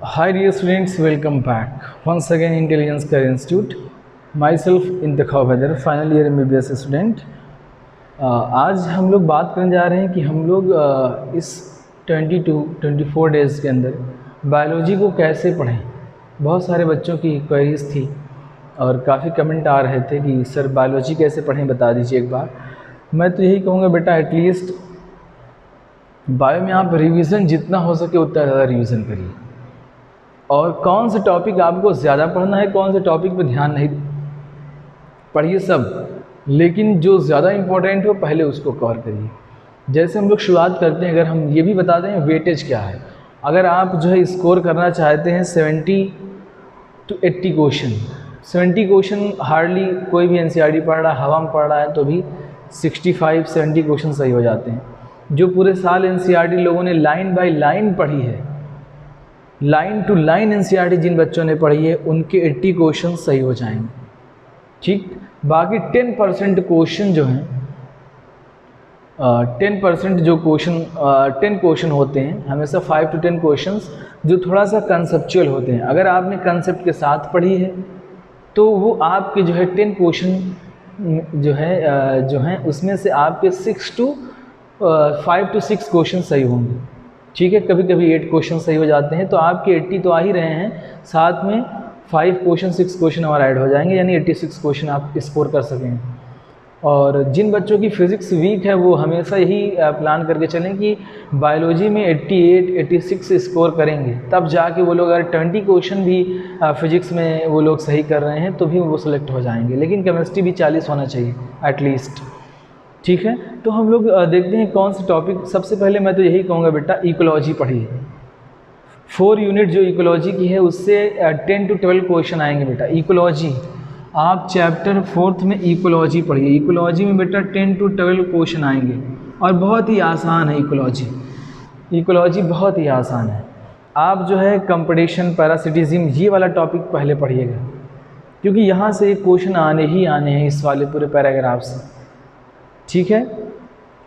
Hi dear students, welcome back once again Intelligence Career Institute. Myself Intekhab Haider, final year MBBS student. आज हम लोग बात करने जा रहे हैं कि हम लोग इस 24 डेज़ के अंदर बायोलॉजी को कैसे पढ़ें। बहुत सारे बच्चों की क्वेरीज थी और काफ़ी कमेंट आ रहे थे कि सर बायोलॉजी कैसे पढ़ें, बता दीजिए एक बार। मैं तो यही कहूँगा बेटा, एटलीस्ट बायो में आप रिवीजन जितना हो सके उतना ज़्यादा रिवीजन करिए, और कौन से टॉपिक आपको ज़्यादा पढ़ना है, कौन से टॉपिक पर ध्यान नहीं, पढ़िए सब, लेकिन जो ज़्यादा इम्पोर्टेंट हो पहले उसको कवर करिए। जैसे हम लोग शुरुआत करते हैं, अगर हम ये भी बता दें वेटेज क्या है। अगर आप जो है स्कोर करना चाहते हैं 70 to 80 क्वेश्चन, 70 क्वेश्चन हार्डली कोई भी NCERT पढ़ रहा है, हवा में पढ़ रहा है तो भी 65-70 क्वेश्चन सही हो जाते हैं। जो पूरे साल NCERT लोगों ने लाइन बाय लाइन पढ़ी है, लाइन टू लाइन NCERT जिन बच्चों ने पढ़ी है, उनके 80 क्वेश्चन सही हो जाएंगे। ठीक, बाकी 10% क्वेश्चन जो हैं, 10% जो क्वेश्चन 10 क्वेश्चन होते हैं, हमेशा 5 to 10 क्वेश्चंस जो थोड़ा सा कंसेप्चुअल होते हैं। अगर आपने कंसेप्ट के साथ पढ़ी है तो वो आपके जो है 10 क्वेश्चन जो हैं उसमें से आपके 5 to 6 क्वेश्चन सही होंगे। ठीक है, कभी कभी 8 क्वेश्चन सही हो जाते हैं, तो आपके 80 तो आ ही रहे हैं, साथ में 5 क्वेश्चन 6 क्वेश्चन और ऐड हो जाएंगे, यानी 86 क्वेश्चन आप स्कोर कर सकेंगे। और जिन बच्चों की फ़िज़िक्स वीक है वो हमेशा यही प्लान करके चलें कि बायोलॉजी में 88-86 स्कोर करेंगे, तब जाके वो लोग अगर 20 क्वेश्चन भी फ़िज़िक्स में वो लोग सही कर रहे हैं तो भी वो सेलेक्ट हो जाएंगे। लेकिन केमिस्ट्री भी 40 होना चाहिए एटलीस्ट। ठीक है, तो हम लोग देखते हैं कौन से टॉपिक। सबसे पहले मैं तो यही कहूँगा बेटा, इकोलॉजी पढ़िए। 4 यूनिट जो इकोलॉजी की है उससे 10 to 12 क्वेश्चन आएंगे बेटा। इकोलॉजी आप चैप्टर 4th में इकोलॉजी पढ़िए। इकोलॉजी में बेटा 10 to 12 क्वेश्चन आएंगे और बहुत ही आसान है इकोलॉजी। इकोलॉजी बहुत ही आसान है। आप जो है कंपटीशन, पैरासिटिज्म, ये वाला टॉपिक पहले पढ़िएगा, क्योंकि यहाँ से एक क्वेश्चन आने ही आने हैं इस वाले पूरे पैराग्राफ से। ठीक है,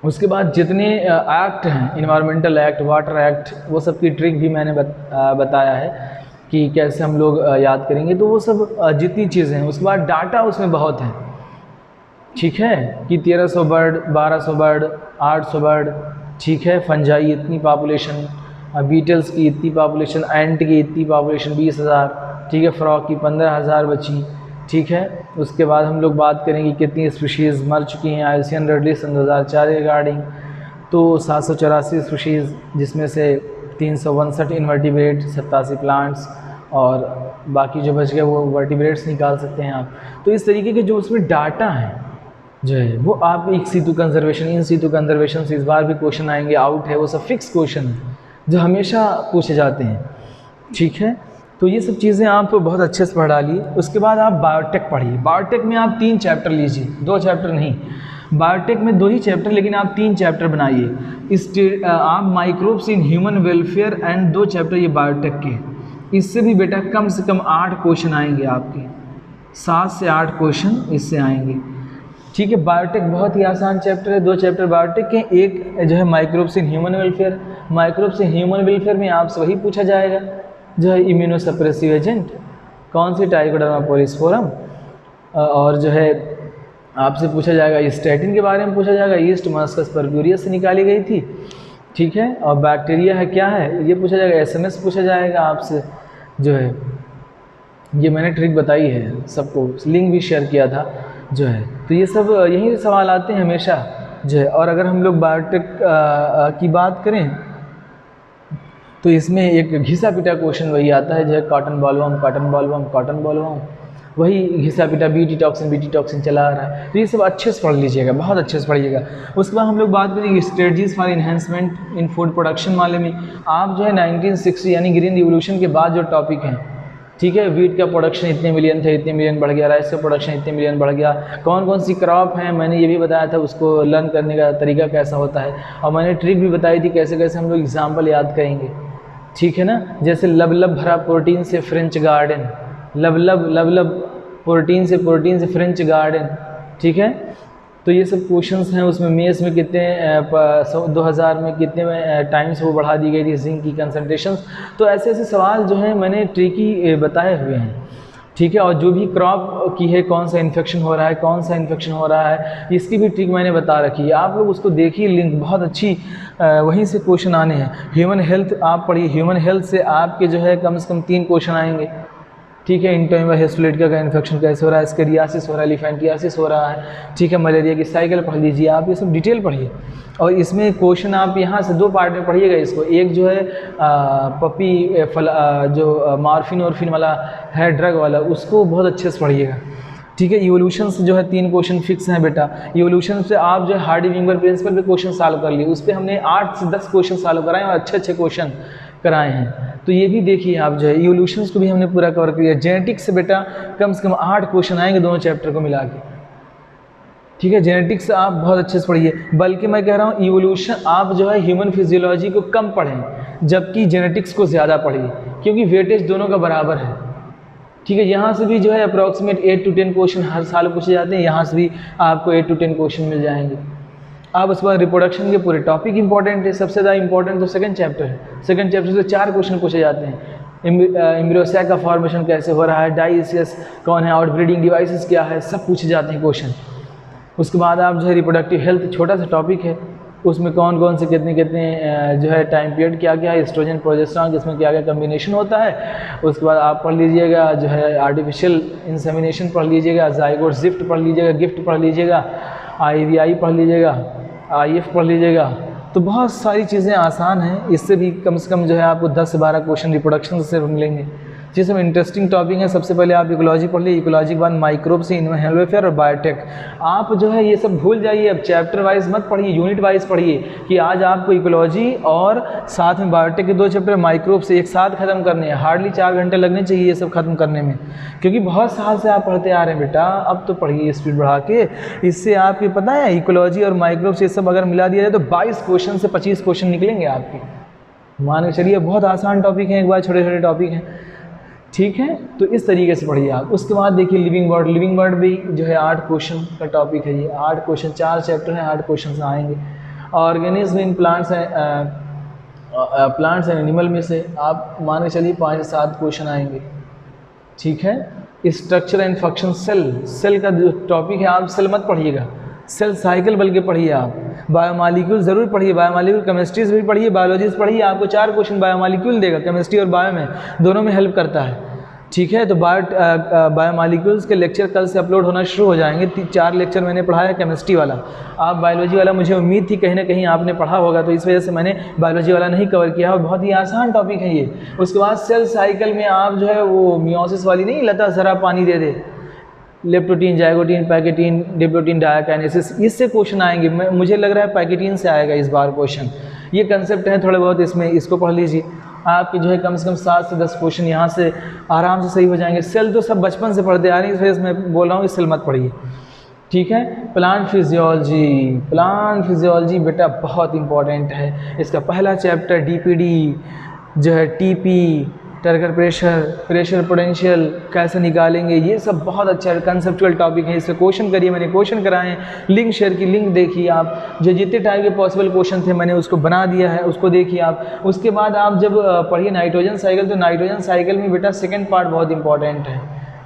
उसके बाद जितने एक्ट हैं, इन्वायरमेंटल एक्ट, वाटर एक्ट, वो सब की ट्रिक भी मैंने बताया है कि कैसे हम लोग याद करेंगे, तो वो सब जितनी चीज़ें हैं। उसके बाद डाटा उसमें बहुत है। ठीक है, कि 1300 बर्ड, 1200 बर्ड, 800 बर्ड, ठीक है, फंजाई इतनी पॉपुलेशन, बीटल्स की इतनी पॉपुलेशन, एंट की इतनी पॉपुलेशन 20,000, ठीक है, फ्रॉक की 15,000 बची। ठीक है, उसके बाद हम लोग बात करेंगे कितनी स्पीशीज़ मर चुकी हैं IUCN रेड लिस्ट 2004 रिगार्डिंग, तो 784 स्पीशीज़, जिसमें से 362 इन्वर्टिब्रेट, 87 प्लांट्स, और बाकी जो बच गए वो वर्टिब्रेट्स निकाल सकते हैं आप। तो इस तरीके के जो उसमें डाटा हैं जो है वो आप इन सीटू कंजर्वेशन से इस बार भी क्वेश्चन आएंगे, आउट है, वो सब फिक्स क्वेश्चन है जो हमेशा पूछे जाते हैं। ठीक है, तो ये सब चीज़ें आप बहुत अच्छे से पढ़ डालिए। उसके बाद आप बायोटेक पढ़िए। बायोटेक में आप 3 चैप्टर लीजिए, 2 चैप्टर नहीं। बायोटेक में 2 ही चैप्टर, लेकिन आप 3 चैप्टर बनाइए। आप microbes in human welfare and 2 chapter ये बायोटेक के। इससे भी बेटा कम से कम 8 क्वेश्चन आएंगे आपके, 7 से 8 क्वेश्चन इससे आएंगे। ठीक है, बायोटेक बहुत ही आसान चैप्टर है। 2 चैप्टर बायोटेक के, एक जो है microbes in human welfare. Microbes in human welfare में आपसे वही पूछा जाएगा जो है इम्यूनोसप्रेसिव एजेंट, कौन सी, ट्राइकोडर्मा पॉलिस्फोरम, और जो है आपसे पूछा जाएगा स्टैटिन के बारे में पूछा जाएगा, ईस्ट मस्कस परक्यूरियस से निकाली गई थी। ठीक है, और बैक्टीरिया है क्या है ये पूछा जाएगा, SMS पूछा जाएगा आपसे जो है। ये मैंने ट्रिक बताई है सबको, लिंक भी शेयर किया था जो है। तो ये सब यही सवाल आते हैं हमेशा जो है। और अगर हम लोग बायोटेक की बात करें तो इसमें एक घिसा पिटा क्वेश्चन वही आता है जो है, कॉटन बॉलवर्म, वही घिसा पिटा बीटी टॉक्सिन चला आ रहा है। तो ये सब अच्छे से पढ़ लीजिएगा, बहुत अच्छे से पढ़िएगा। उसके बाद हम लोग बात करेंगे strategies for enhancement in food production वाले में। आप जो है 1960 यानी ग्रीन रिवोल्यूशन के बाद जो टॉपिक हैं, ठीक है, वीट का प्रोडक्शन इतने मिलियन थे, इतने मिलियन बढ़ गया, राइस का प्रोडक्शन इतने मिलियन बढ़ गया, कौन कौन सी क्रॉप हैं मैंने ये भी बताया था, उसको लर्न करने का तरीका कैसा होता है, और मैंने ट्रिक भी बताई थी कैसे कैसे हम लोग एग्जाम्पल याद करेंगे। ठीक है ना, जैसे लब भरा प्रोटीन से फ्रेंच गार्डन, लब प्रोटीन से फ्रेंच गार्डन। ठीक है, तो ये सब क्वेश्चंस हैं। उसमें मेंस में कितने 2000 में कितने में टाइम्स वो बढ़ा दी गई थी जिंक की कंसंट्रेशंस। तो ऐसे ऐसे सवाल जो हैं मैंने ट्रिकी बताए हुए हैं, ठीक है। और जो भी क्रॉप की है, कौन सा इन्फेक्शन हो रहा है, कौन सा इन्फेक्शन हो रहा है, इसकी भी ट्रिक मैंने बता रखी है। आप लोग उसको देखिए, लिंक बहुत अच्छी वहीं से क्वेश्चन आने हैं। ह्यूमन हेल्थ आप पढ़िए, ह्यूमन हेल्थ से आपके जो है कम से कम 3 क्वेश्चन आएंगे, ठीक है। इंटोइमा हिस्टोलिटिका का इन्फेक्शन कैसे हो रहा है, स्केरियासिस हो रहा है, लिफेंटियासिस हो रहा है, ठीक है। मलेरिया की साइकिल पढ़ लीजिए आप, ये सब डिटेल पढ़िए। और इसमें क्वेश्चन आप यहाँ से 2 पार्ट में पढ़िएगा इसको। एक जो है पपी जो मार्फिन ऑर्फिन वाला है ड्रग वाला, उसको बहुत अच्छे से पढ़िएगा, ठीक है। इवोल्यूशन से जो है 3 क्वेश्चन फिक्स हैं बेटा। इवोल्यूशन से आप जो है हार्डी-विंगर प्रिंसिपल पे क्वेश्चन सॉल्व कर लिए, उस पर हमने 8 से 10 क्वेश्चन सॉल्व कराए और अच्छे अच्छे क्वेश्चन कराए हैं। तो ये भी देखिए आप जो है इवोल्यूशंस को भी हमने पूरा कवर किया। जेनेटिक्स से बेटा कम से कम 8 क्वेश्चन आएंगे दोनों चैप्टर को मिला के, ठीक है। जेनेटिक्स आप बहुत अच्छे से पढ़िए, बल्कि मैं कह रहा हूँ इवोल्यूशन आप जो है ह्यूमन फिजियोलॉजी को कम पढ़ें, जबकि जेनेटिक्स को ज़्यादा पढ़िए, क्योंकि वेटेज दोनों का बराबर है, ठीक है। यहाँ से भी जो है अप्रॉक्सीमेट 8 to 10 क्वेश्चन हर साल पूछे जाते हैं, यहाँ से भी आपको 8 to 10 क्वेश्चन मिल जाएंगे। अब उसके बाद रिप्रोडक्शन के पूरे टॉपिक इंपॉर्टेंट है, सबसे ज़्यादा इंपॉर्टेंट तो सेकंड चैप्टर है। सेकंड चैप्टर से 4 क्वेश्चन पूछे जाते हैं। एम्ब्रियोसैक का फॉर्मेशन कैसे हो रहा है, डाइसियस कौन है, आउटब्रीडिंग डिवाइसेस क्या है, सब पूछे जाते हैं क्वेश्चन। उसके बाद आप जो है रिप्रोडक्टिव हेल्थ छोटा सा टॉपिक है, उसमें कौन कौन से कितने कितने जो है टाइम पीरियड क्या क्या है, एस्ट्रोजन प्रोजेस्टेरॉन इसमें क्या क्या कम्बिनेशन होता है। उसके बाद आप पढ़ लीजिएगा जो है आर्टिफिशियल इंसेमिनेशन पढ़ लीजिएगा, ज़ाइगोट ज़िफ्ट पढ़ लीजिएगा, गिफ्ट पढ़ लीजिएगा, IVI पढ़ लीजिएगा, IF पढ़ लीजिएगा। तो बहुत सारी चीज़ें आसान हैं, इससे भी कम से कम जो है आपको 10 से 12 क्वेश्चन रिप्रोडक्शन से मिलेंगे। ये सब इंटरेस्टिंग टॉपिक है। सबसे पहले आप इकोलॉजी पढ़ लीजिए, इकोलॉजी के बाद माइक्रोब से एनिमल वेलफेयर और बायोटेक। आप जो है ये सब भूल जाइए, अब चैप्टर वाइज मत पढ़िए, यूनिट वाइज पढ़िए कि आज आपको इकोलॉजी और साथ में बायोटेक के 2 चैप्टर माइक्रोब से एक साथ खत्म करने हैं। हार्डली 4 घंटे लगने चाहिए ये सब खत्म करने में, क्योंकि बहुत साल से आप पढ़ते आ रहे हैं बेटा। अब तो पढ़िए स्पीड बढ़ा के, इससे आपकी पता है इकोलॉजी और माइक्रोब से सब अगर मिला दिया जाए तो 22 क्वेश्चन से 25 क्वेश्चन निकलेंगे आपके। मान के चलिए बहुत आसान टॉपिक हैं, एक बार छोटे छोटे टॉपिक हैं, ठीक है। तो इस तरीके से पढ़िए आप। उसके बाद देखिए लिविंग वर्ड, लिविंग वर्ड भी जो है 8 क्वेश्चन का टॉपिक है ये। 8 क्वेश्चन, 4 चैप्टर हैं, 8 क्वेश्चन आएंगे। Organism in plants and animal में से आप मान के चलिए 5 से 7 क्वेश्चन आएंगे, ठीक है। Structure and function cell, cell का जो टॉपिक है आप सेल मत पढ़िएगा, सेल साइकिल बल्कि पढ़िए आप। बायोमॉलिक्यूल ज़रूर पढ़िए, बायोमॉलिक्यूल केमिस्ट्री से भी पढ़िए, बायोलॉजी से पढ़िए। आपको 4 क्वेश्चन बायोमॉलिक्यूल देगा, केमिस्ट्री और बायो में दोनों में हेल्प करता है, ठीक है। तो बायोमॉलिक्यूल्स के लेक्चर कल से अपलोड होना शुरू हो जाएंगे। 4 लेक्चर मैंने पढ़ाया केमिस्ट्री वाला, आप बायोलॉजी वाला मुझे उम्मीद थी कहीं ना कहीं आपने पढ़ा होगा, तो इस वजह से मैंने बायोलॉजी वाला नहीं कवर किया। और बहुत ही आसान टॉपिक है ये। उसके बाद सेल साइकिल में आप जो है वो मियोसिस वाली नहीं, लता ज़रा पानी दे दे, लेप्टोटीन, जाइगोटीन, पैकेटीन, डिप्लोटीन, डायाकाइनेसिस, इससे क्वेश्चन आएंगे। मुझे लग रहा है पैकेटीन से आएगा इस बार क्वेश्चन। ये कंसेप्ट हैं थोड़े बहुत इसमें, इसको पढ़ लीजिए। आपके जो है कम से कम 7 से 10 क्वेश्चन यहाँ से आराम से सही हो जाएंगे। सेल तो सब बचपन से पढ़ते आ रहे हैं, इस वजह से मैं बोल रहा हूँ सेल मत पढ़िए, ठीक है। प्लांट फिजियोलॉजी, प्लांट फिजियोलॉजी बेटा बहुत इंपॉर्टेंट है। इसका पहला चैप्टर DPD जो है, TP turgor pressure, pressure potential कैसे निकालेंगे, ये सब बहुत अच्छा कंसेप्चुअल टॉपिक है। इससे क्वेश्चन करिए, मैंने क्वेश्चन कराए हैं। लिंक शेयर की लिंक देखिए आप, जो जितने टाइप के पॉसिबल क्वेश्चन थे मैंने उसको बना दिया है, उसको देखिए आप। उसके बाद आप जब पढ़िए नाइट्रोजन साइकिल, तो नाइट्रोजन साइकिल में बेटा सेकेंड पार्ट बहुत इंपॉर्टेंट है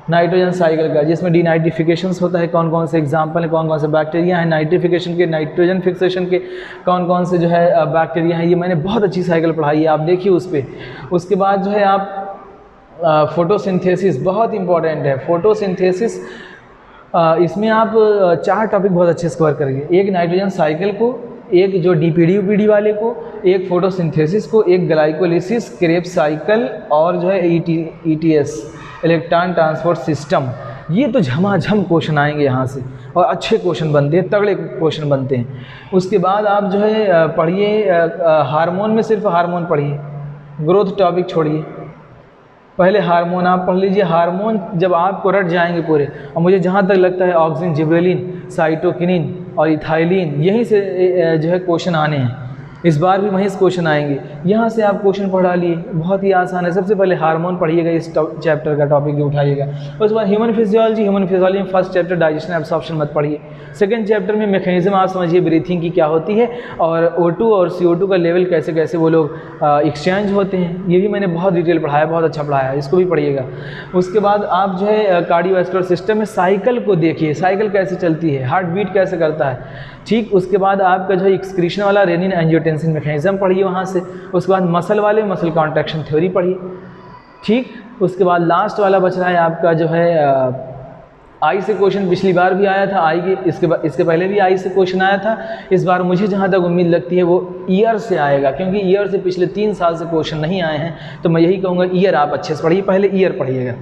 नाइट्रोजन साइकिल का, जिसमें डीनाइट्रिफिकेशंस होता है, कौन कौन से एग्जाम्पल है, कौन कौन से बैक्टीरिया हैं नाइट्रिफिकेशन के, नाइट्रोजन फिक्सेशन के कौन कौन से जो है बैक्टीरिया हैं। ये मैंने बहुत अच्छी साइकिल पढ़ाई है, आप देखिए उस पर। उसके बाद जो है आप फोटोसिंथेसिस बहुत इंपॉर्टेंट है। फोटोसिंथेसिस इसमें आप 4 टॉपिक बहुत अच्छे से कवर करेंगे। एक नाइट्रोजन साइकिल को, एक जो DPD वाले को, एक फोटोसिंथेसिस को, एक ग्लाइकोलिसिस, क्रेब्स साइकिल और जो है ETS इलेक्ट्रॉन ट्रांसपोर्ट सिस्टम। ये तो झमाझम क्वेश्चन आएंगे यहाँ से, और अच्छे क्वेश्चन बनते हैं, तगड़े क्वेश्चन बनते हैं। उसके बाद आप जो है पढ़िए हार्मोन में, सिर्फ हार्मोन पढ़िए, ग्रोथ टॉपिक छोड़िए। पहले हार्मोन आप पढ़ लीजिए। हार्मोन जब आपको रट जाएंगे पूरे, और मुझे जहाँ तक लगता है ऑक्सिन, जिब्रेलिन, साइटोकिनिन और इथाइलिन, यहीं से जो है क्वेश्चन आने हैं, इस बार भी वहीं से क्वेश्चन आएंगे। यहाँ से आप क्वेश्चन पढ़ा लिए, बहुत ही आसान है। सबसे पहले हार्मोन पढ़िएगा, इस चैप्टर का टॉपिक जो उठाइएगा। उसके बाद ह्यूमन फिजियोलॉजी में फर्स्ट चैप्टर डाइजेशन एब्सॉर्प्शन मत पढ़िए। सेकंड चैप्टर में मैकेनिज्म आप समझिए ब्रीथिंग की क्या होती है, और O2 और CO2 का लेवल कैसे कैसे वो लोग एक्सचेंज होते हैं, ये भी मैंने बहुत डिटेल पढ़ाया, बहुत अच्छा पढ़ाया, इसको भी पढ़िएगा। उसके बाद आप जो है कार्डियोवैस्कुलर सिस्टम में साइकिल को देखिए, साइकिल कैसे चलती है, हार्ट बीट कैसे करता है, ठीक। उसके बाद आपका जो है एक्सक्रीशन वाला रेनिन एंजियोटेंसिन मैकेनिज्म पढ़िए वहाँ से। उसके बाद मसल वाले मसल कॉन्ट्रैक्शन थ्योरी पढ़िए, ठीक। उसके बाद लास्ट वाला बच रहा है आपका जो है आई से क्वेश्चन। पिछली बार भी आया था आई के, इसके पहले भी आई से क्वेश्चन आया था। इस बार मुझे जहाँ तक उम्मीद लगती है वो ईयर से आएगा, क्योंकि ईयर से पिछले 3 साल से क्वेश्चन नहीं आए हैं, तो मैं यही कहूँगा ईयर आप अच्छे से पढ़िए, पहले ईयर पढ़िएगा,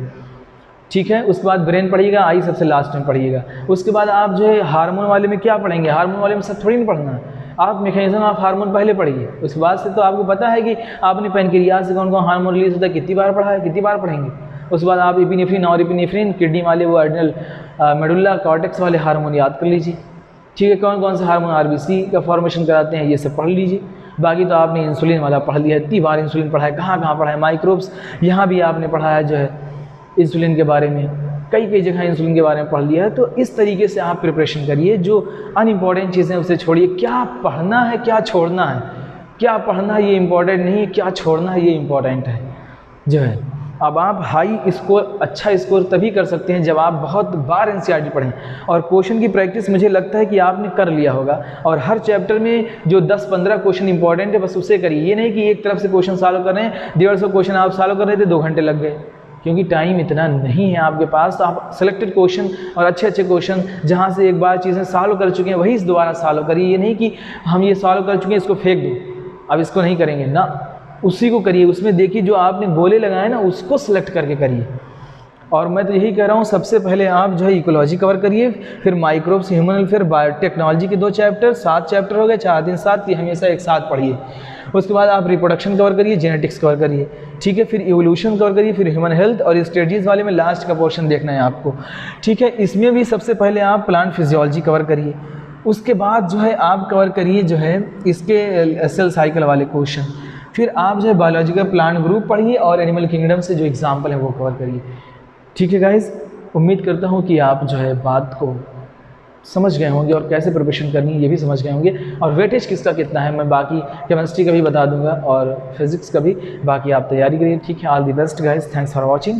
ठीक है। उसके बाद ब्रेन पढ़िएगा, आई सबसे लास्ट में पढ़िएगा। उसके बाद आप जो है हार्मोन वाले में क्या पढ़ेंगे, हार्मोन वाले में सब थोड़ी नहीं पढ़ना है, आप मैकेनिज्म ऑफ हार्मोन पहले पढ़िए। उसके बाद से तो आपको पता है कि आपने पैनक्रियाज से कौन कौन हार्मोन रिलीज होता है, कितनी बार पढ़ा है, कितनी बार पढ़ेंगे। उसके बाद आप एपिनेफ्रिन और एपिनेफ्रिन, किडनी वाले वो एड्रिनल मेडुल्ला कॉर्टेक्स वाले हार्मोन याद कर लीजिए, ठीक है। कौन कौन से हार्मोन RBC का फॉर्मेशन कराते हैं ये सब पढ़ लीजिए। बाकी तो आपने इंसुलिन वाला पढ़ लिया है, इतनी बार इंसुलिन पढ़ा है, कहाँ कहाँ पढ़ा है, माइक्रोब्स यहाँ भी आपने पढ़ा है जो है इंसुलिन के बारे में, कई जगह इंसुलिन के बारे में पढ़ लिया है। तो इस तरीके से आप प्रिपरेशन करिए, जो अनइम्पॉर्टेंट चीज़ें उसे छोड़िए। क्या पढ़ना है क्या छोड़ना है, क्या पढ़ना है ये इम्पॉर्टेंट नहीं है, क्या छोड़ना है ये इम्पॉर्टेंट है जो है। अब आप हाई स्कोर, अच्छा स्कोर तभी कर सकते हैं जब आप बहुत बार NCERT पढ़ें, और क्वेश्चन की प्रैक्टिस मुझे लगता है कि आपने कर लिया होगा। और हर चैप्टर में जो 10-15 क्वेश्चन इंपॉर्टेंट है बस उसे करिए। ये नहीं कि एक तरफ से क्वेश्चन सॉल्व कर रहे हैं, 150 क्वेश्चन आप सॉल्व कर रहे थे 2 घंटे लग गए, क्योंकि टाइम इतना नहीं है आपके पास। तो आप सेलेक्टेड क्वेश्चन और अच्छे क्वेश्चन जहाँ से एक बार चीज़ें सॉल्व कर चुके हैं वही दोबारा सॉल्व करिए। ये नहीं कि हम ये सॉल्व कर चुके हैं इसको फेंक दो, अब इसको नहीं करेंगे ना, उसी को करिए। उसमें देखिए जो आपने गोले लगाए ना उसको सिलेक्ट करके करिए। और मैं तो यही कह रहा हूँ, सबसे पहले आप जो है इकोलॉजी कवर करिए, फिर माइक्रोब्स, ह्यूमन वेलफेयर, बायोटेक्नोलॉजी के 2 चैप्टर, 7 चैप्टर हो गए, 4 दिन 7, ये हमेशा एक साथ पढ़िए। उसके बाद आप रिप्रोडक्शन कवर करिए, जेनेटिक्स कवर करिए, ठीक है। फिर इवोल्यूशन कवर करिए, फिर ह्यूमन हेल्थ और स्ट्रेटजीज वाले में लास्ट का पोर्शन देखना है आपको, ठीक है। इसमें भी सबसे पहले आप प्लांट फिजियोलॉजी कवर करिए। उसके बाद जो है आप कवर करिए जो है इसके सेल साइकिल वाले क्वेश्चन। फिर आप जो है बायोलॉजिकल प्लांट ग्रुप पढ़िए और एनिमल किंगडम से जो एग्जाम्पल है वो कवर करिए, ठीक है गाइज। उम्मीद करता हूँ कि आप जो है बात को समझ गए होंगे और कैसे प्रिपरेशन करनी है ये भी समझ गए होंगे, और वेटेज किसका कितना है मैं बाकी केमिस्ट्री का भी बता दूंगा और फिजिक्स का भी। बाकी आप तैयारी करिए, ठीक है। All the best guys, thanks for watching.